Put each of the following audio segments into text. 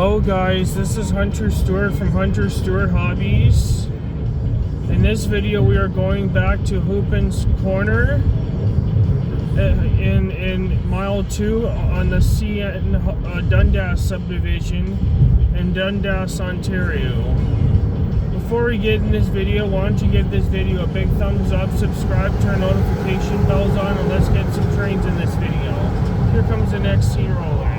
Hello guys, this is Hunter Stewart from Hunter Stewart Hobbies. In this video we are going back to Hopkins Corner in mile 2 on the Dundas Subdivision in Dundas, Ontario. Before we get in this video, why don't you give this video a big thumbs up, subscribe, turn notification bells on, and let's get some trains in this video. Here comes the next scene rolling.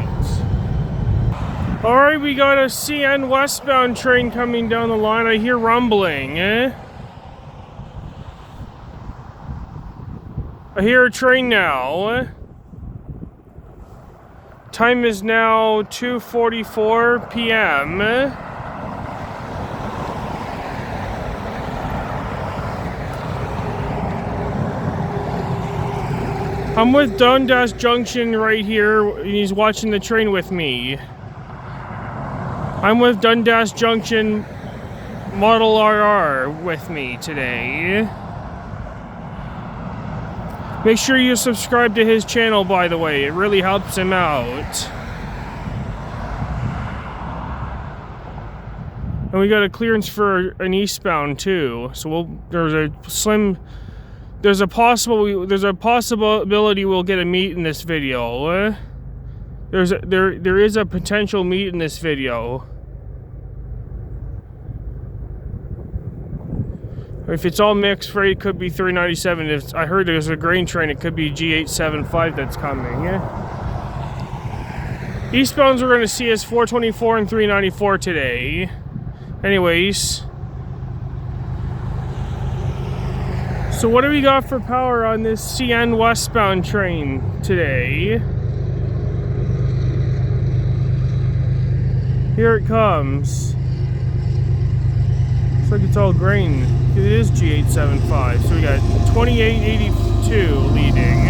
Alright, we got a CN westbound train coming down the line. I hear rumbling, I hear a train now. Time is now 2:44 p.m. I'm with Dundas Junction right here, and he's watching the train with me. I'm with Dundas Junction Model RR with me today. Make sure you subscribe to his channel, by the way. It really helps him out. And we got a clearance for an eastbound too. So there's a possibility we'll get a meet in this video. There is a potential meet in this video. If it's all mixed freight, it could be 397. If I heard there's a grain train, it could be G875 that's coming. Eastbounds we're going to see is 424 and 394 today. Anyways. So what do we got for power on this CN westbound train today? Here it comes. Looks like it's all grain. It is G875. So we got 2882 leading.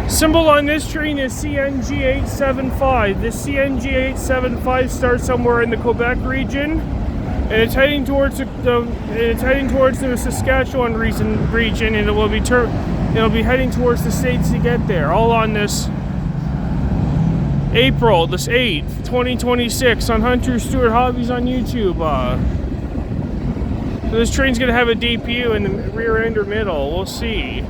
Symbol on this train is CNG875. This CNG875 starts somewhere in the Quebec region, and it's heading towards the Saskatchewan region, and it'll be heading towards the States to get there. All on this April 8th, 2026, on Hunter Stewart Hobbies on YouTube. So this train's gonna have a DPU in the rear end or middle. We'll see.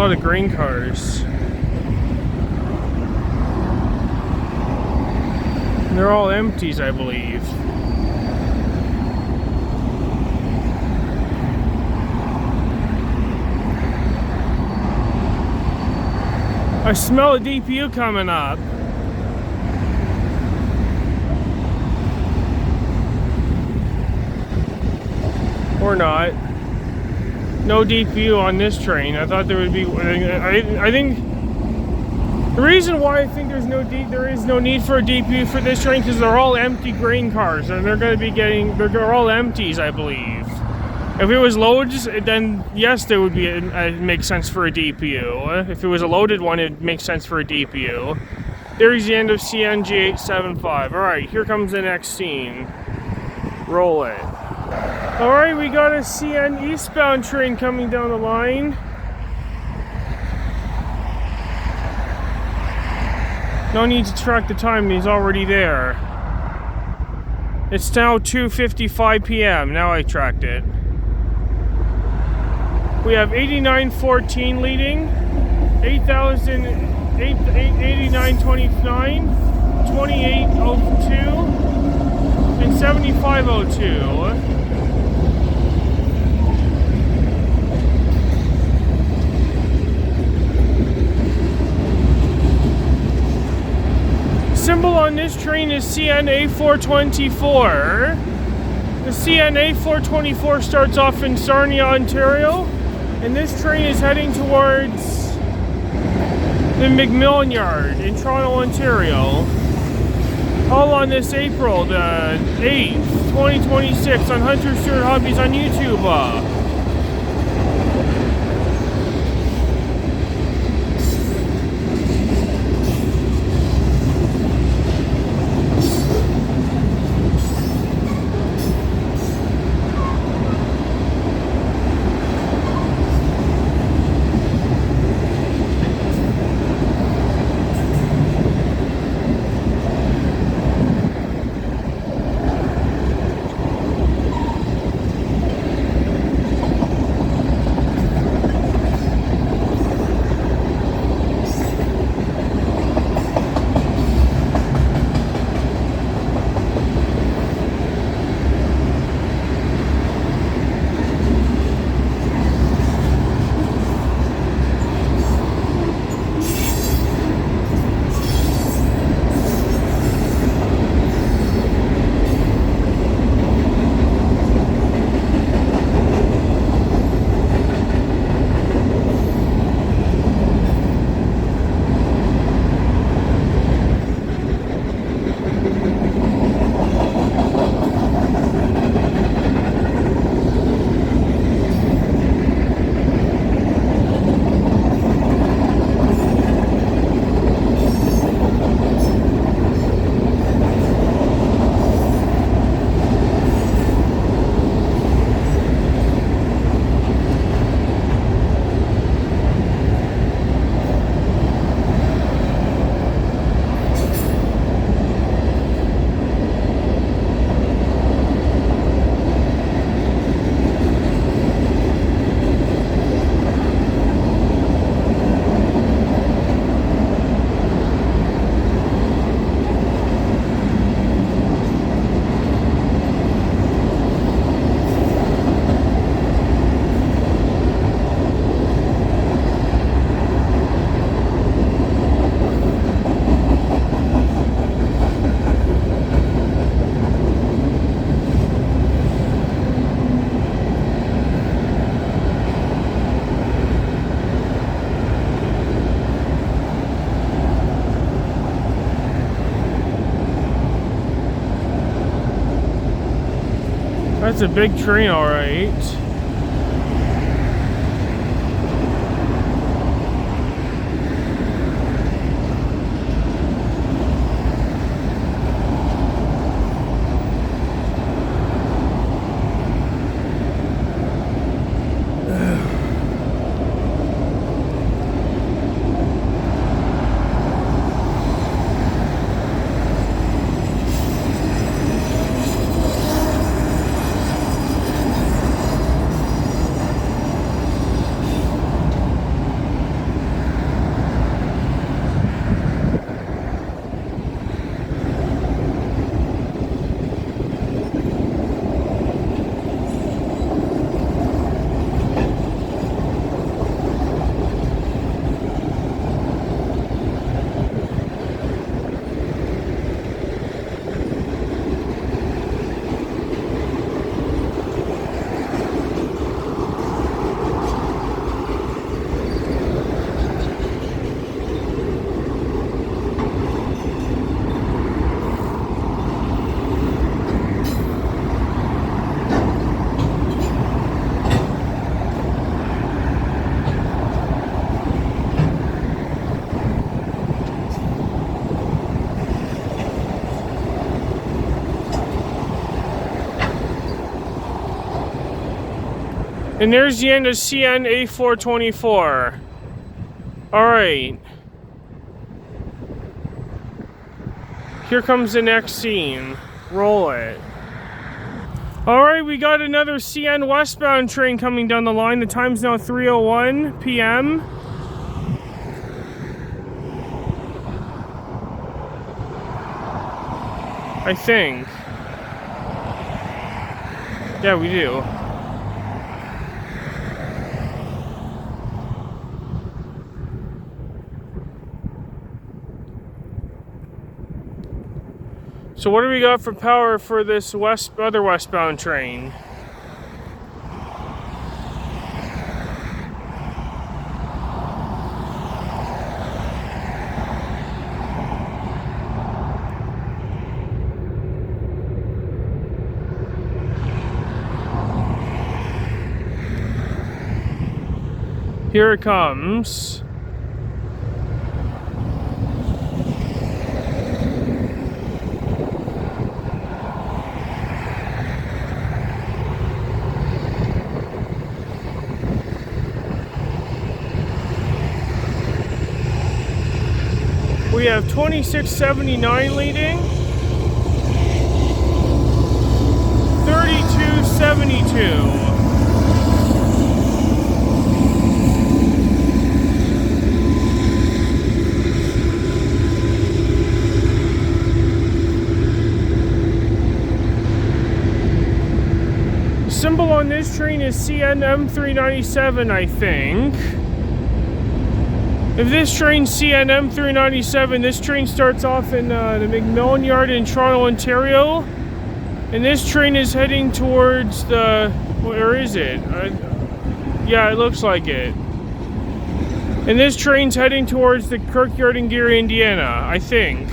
lot of grain cars. They're all empties, I believe. I smell a DPU coming up. Or not. No DPU on this train. I thought there would be. I think the reason why I think there is no need for a DPU for this train because they're all empty grain cars and they're going to be getting. They're all empties, I believe. If it was loads, then yes, there would be. It makes sense for a DPU. If it was a loaded one, it makes sense for a DPU. There's the end of CNG 875. All right, here comes the next scene. Roll it. All right, we got a CN eastbound train coming down the line. No need to track the time, he's already there. It's now 2:55 p.m. Now I tracked it. We have 8914 leading, 8929, 2802, and 7502. Symbol on this train is CNA 424. The CNA 424 starts off in Sarnia, Ontario, and this train is heading towards the McMillan Yard in Toronto, Ontario. All on this April the 8th, 2026 on Hunter Stewart Hobbies on YouTube. That's a big train, all right. And there's the end of CN A424. Alright. Here comes the next scene. Roll it. Alright, we got another CN westbound train coming down the line. The time's now 3:01 p.m. I think. Yeah, we do. So what do we got for power for this other westbound train? Here it comes. We have 2679 leading, 3272. Symbol on this train is CNM397, I think. If this train's CNM397, this train starts off in the McMillan Yard in Toronto, Ontario. And this train is heading towards the... Where is it? Yeah, it looks like it. And this train's heading towards the Kirkyard in Gary, Indiana, I think.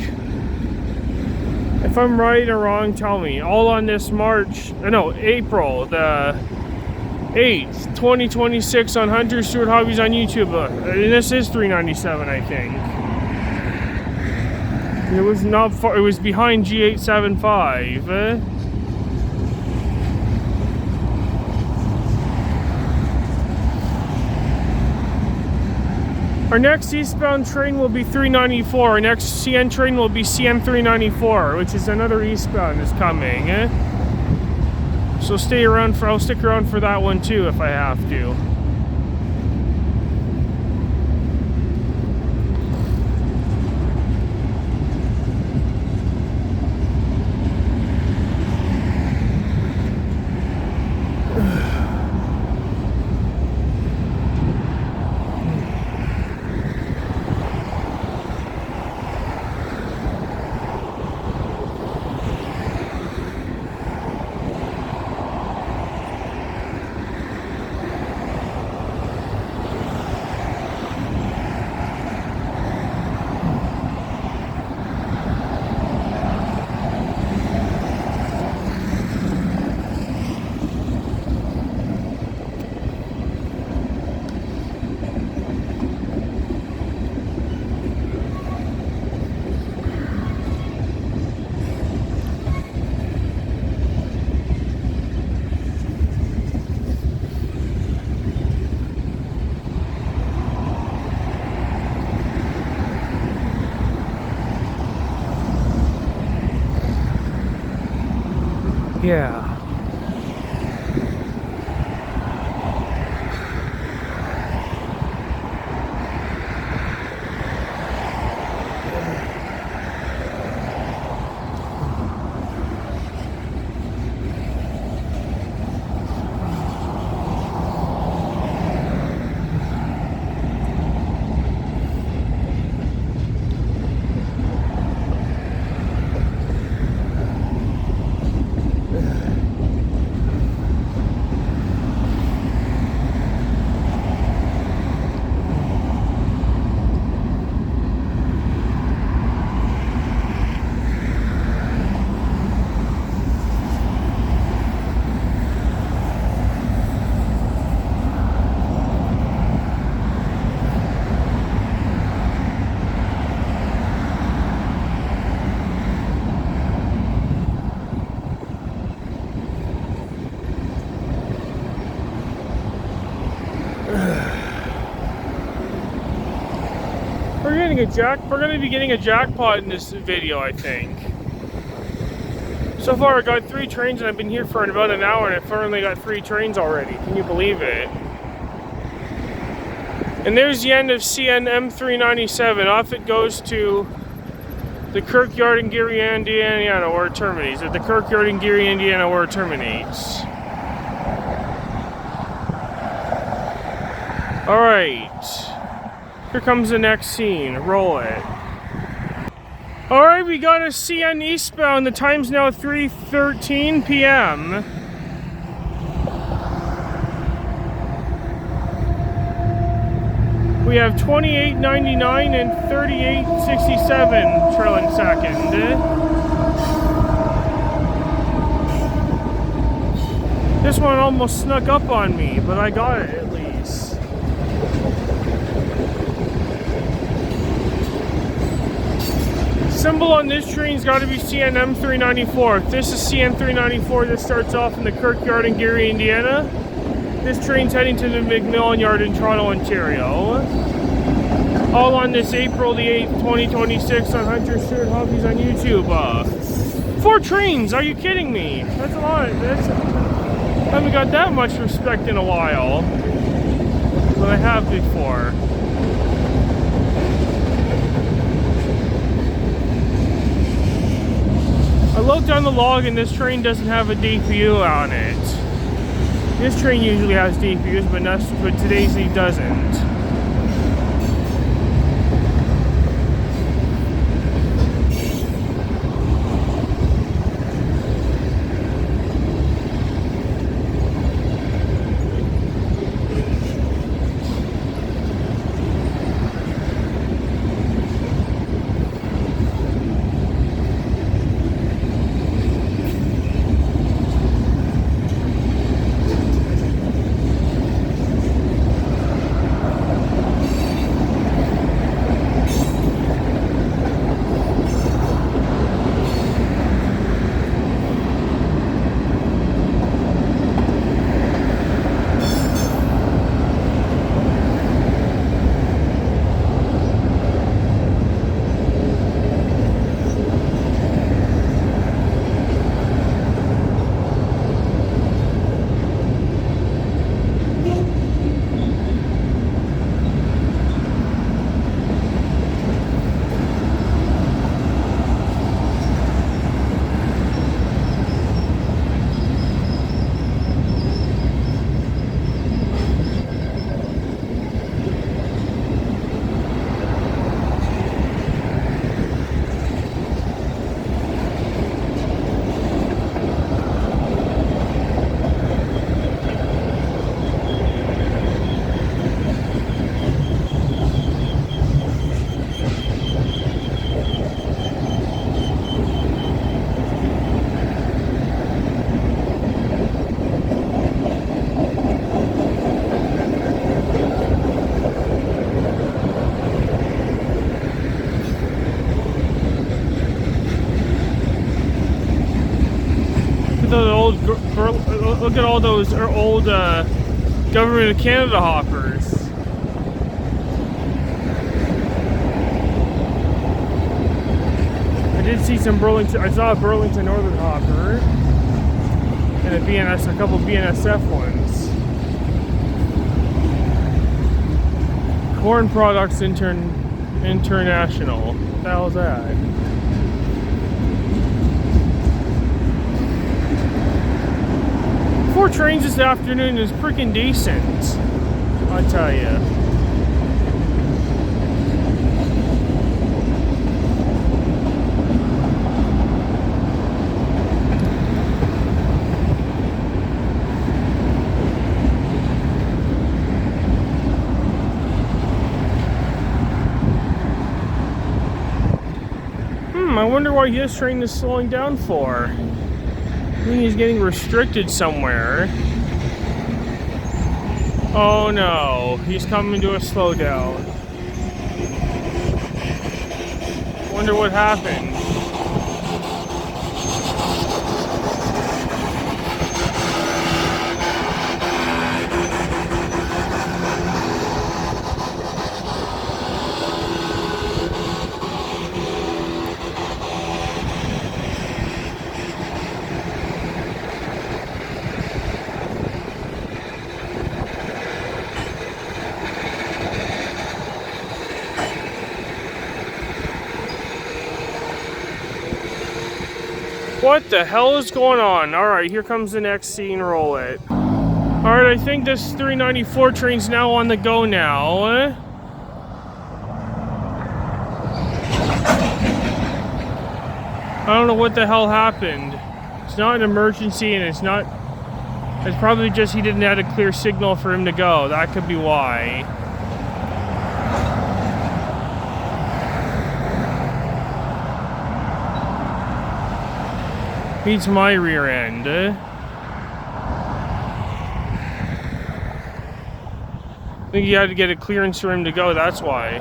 If I'm right or wrong, tell me. All on this April the 8th, 2026 on Hunter Stewart Hobbies on YouTube. And this is 397, I think. It was not far, it was behind G875. Our next eastbound train will be 394. Our next CN train will be CN 394, which is another eastbound is coming. So stay around I'll stick around for that one too if I have to. Yeah. We're gonna be getting a jackpot in this video, I think. So far, I got 3 trains, and I've been here for about an hour, and I've finally got 3 trains already. Can you believe it? And there's the end of CN M397. Off it goes to the Kirkyard in Gary, Indiana, where it terminates. At the Kirkyard in Gary, Indiana, where it terminates. Alright. Here comes the next scene. Roll it. Alright, we got a CN eastbound. The time's now 3:13 p.m. We have 28.99 and 38.67 trailing second. This one almost snuck up on me, but I got it at least. Symbol on this train's got to be CN M394. If this is CN 394, this starts off in the Kirkyard in Gary, Indiana. This train's heading to the McMillan Yard in Toronto, Ontario. All on this April the 8th, 2026 on Hunter Stewart Hopkins on YouTube. 4 trains, are you kidding me? That's a lot. I haven't got that much respect in a while. But I have before. I looked on the log and this train doesn't have a DPU on it. This train usually has DPUs, but today's he doesn't. Look at all those old Government of Canada hoppers. I did see some Burlington. I saw a Burlington Northern hopper and a couple BNSF ones. Corn Products International. What the hell is that? Four trains this afternoon is freaking decent, I tell you. I wonder why this train is slowing down for. I think he's getting restricted somewhere. Oh no, he's coming to a slowdown. Wonder what happened. What the hell is going on? Alright, here comes the next scene. Roll it. Alright, I think this 394 train's now on the go now. I don't know what the hell happened. It's not an emergency, and it's probably just he didn't have a clear signal for him to go. That could be why. Beats my rear end. I think you had to get a clearance for him to go, that's why.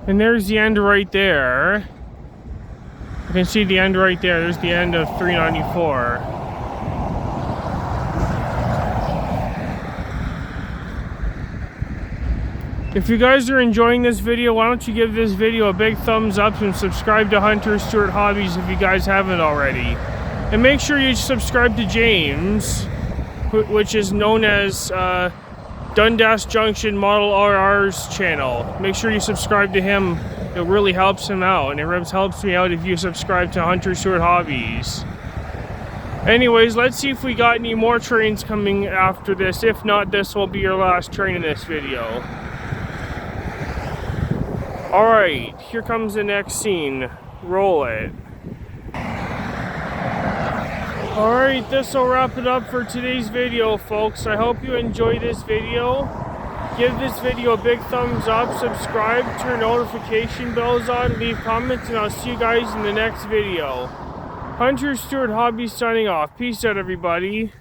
And there's the end right there. You can see the end right there. There's the end of 394. If you guys are enjoying this video, why don't you give this video a big thumbs up and subscribe to Hunter Stewart Hobbies if you guys haven't already. And make sure you subscribe to James, which is known as Dundas Junction Model RR's channel. Make sure you subscribe to him. It really helps him out, and it helps me out if you subscribe to Hunter Stewart Hobbies. Anyways, let's see if we got any more trains coming after this. If not, this will be your last train in this video. Alright, here comes the next scene. Roll it. Alright, this will wrap it up for today's video, folks. I hope you enjoyed this video. Give this video a big thumbs up, subscribe, turn notification bells on, leave comments, and I'll see you guys in the next video. Hunter Stewart Hobbies signing off. Peace out, everybody.